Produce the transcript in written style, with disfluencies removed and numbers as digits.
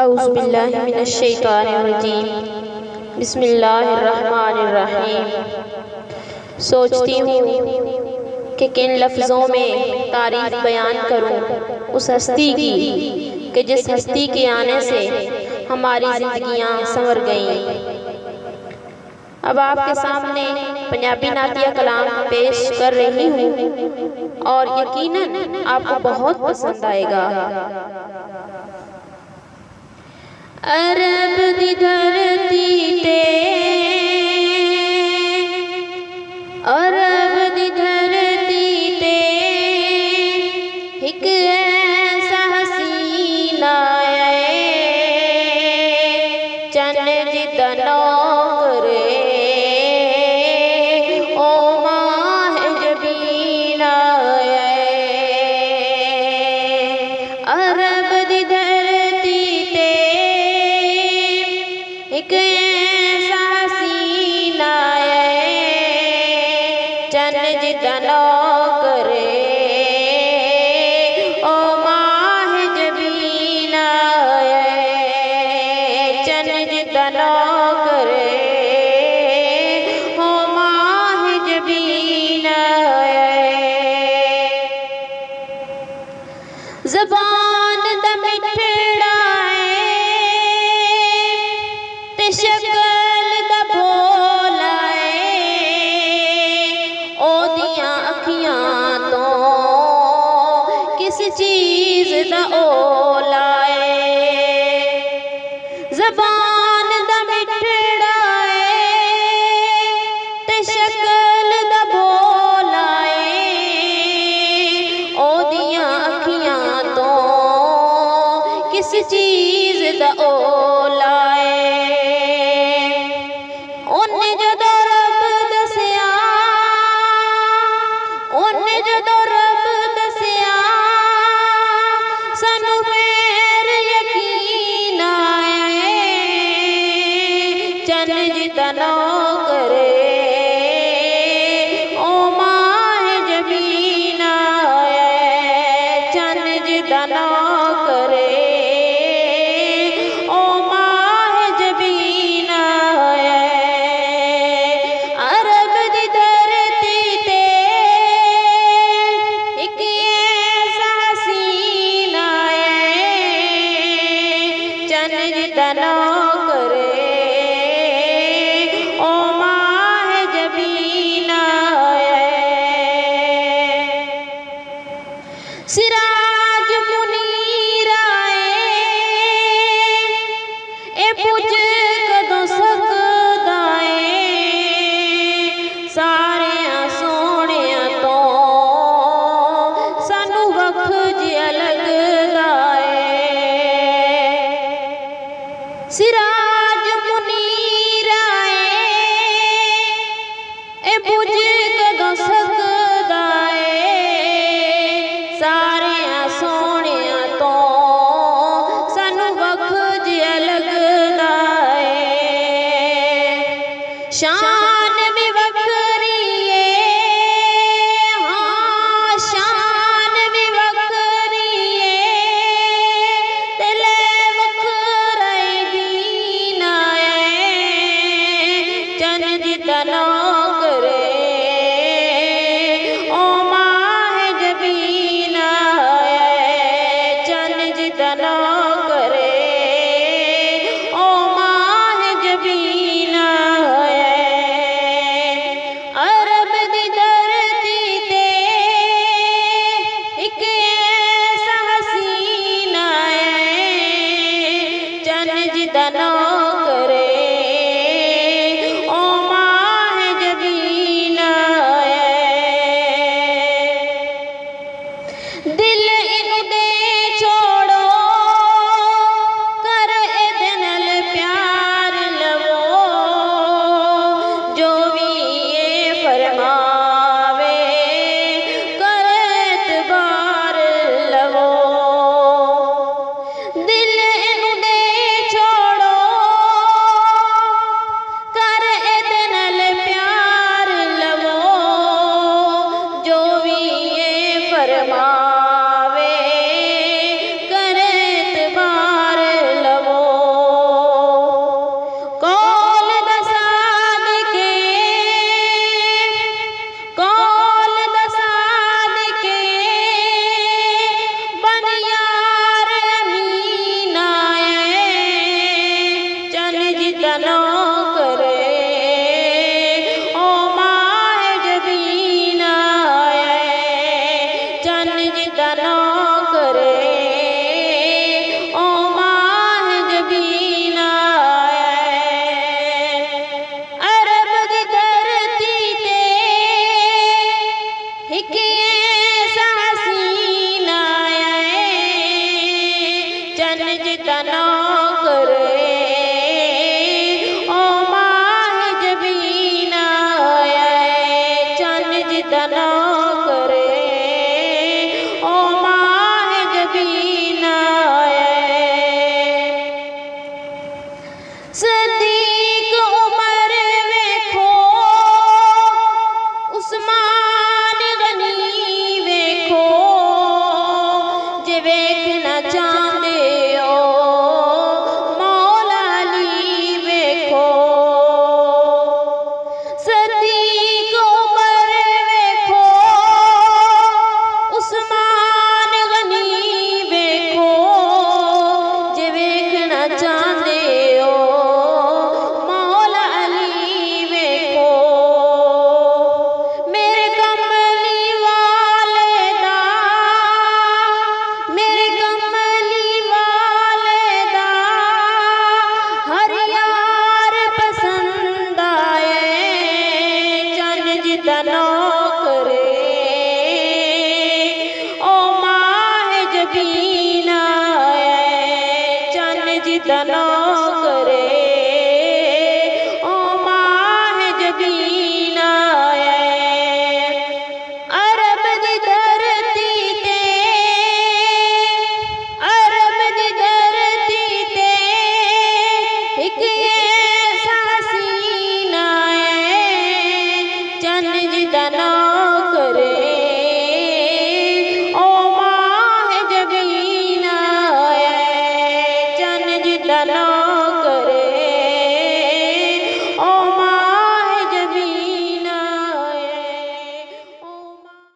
औज़ुबिल्लाहि मिनश्शैतानिर्रजीम। बिस्मिल्लाहिर्रहमानिर्रहीम। सोचती हूँ कि किन लफ्ज़ों में तारीफ़ बयान करूँ उस हस्ती की कि जिस हस्ती के आने से हमारी ज़िंदगियाँ संवर गईं। अब आपके सामने पंजाबी नातिया कलाम पेश कर रही हूँ और यकीनन आपको बहुत पसंद आएगा। अरब दी धरती ते, अरब दी धरती ते एक ऐसा हसीना है चन्न जिदा नौकरे ओ माह जबीना है। अरब दी धरती ते एक ऐसा हसीना है चन्न जिदा नौकरे ओ माह जबीना है चन्न जिदा नौकरे ओ माह जबीना है। ज़बान दा मिठड़ा है ते शक्ल दा भोला है ओदियां अखियां तो किस चीज़ दा ओला है। ज़बान दा मिठड़ा है ते शक्ल दा भोला है ओदियां अखियां तो किस चीज़ दा ओला है। उन्हें जदों रब दसिया, उन्हें जदों रब दसिया सानू फिर यकीन आया चन्न जिदा नौकरे ओ माह जबीना है चन्न जिदा नौकरे ओ माह जबीना है। अरब दी धरती ते एक ऐसा हसीना है चन्न जिदा नौकरे ओ माह जबीना है। सिराज मुनीर आए ए पुज कदों सकदा है सारियां सोहणियां तो सानू वख जिहा लगदा है। सिराज मुनीर आए ए पुज कदों सकदा है सारियां सोहणियां तो सानू वख जिहा लगदा है। शान भी वखरी है, हाँ शान भी वखरी है ते ले वखरा दीन है चन्न जिदा नौकरे ओ माह जबीना है चन्न जिदा नौकरे ओ माह जबीना है। अरब दी धरती ते एक ऐसा हसीना है चन्न जिदा नौकरे ओ माह जबीना है। दिल इनू दे छोड़ो कर एदे नाल प्यार लवो जो भी ये फरमावे कर एतबार लवो। दिल इनू दे छोड़ो जितना करे ओ माह जबीना चन जितना करे ओ माह जबीना सदीक उमर वेखो उस्मान गनी वेखो जे वेखना चाहते हो मौला अली वेखो सदीक उमर वेखो उस्मान गनी वेखो जे वेखना चाहते हो मौला अली वेखो मेरे कमली वाले दा मेरे कमली वाले दा हर यार पसंद आए चन जितना करे ओ माह जबीना चन जितना करे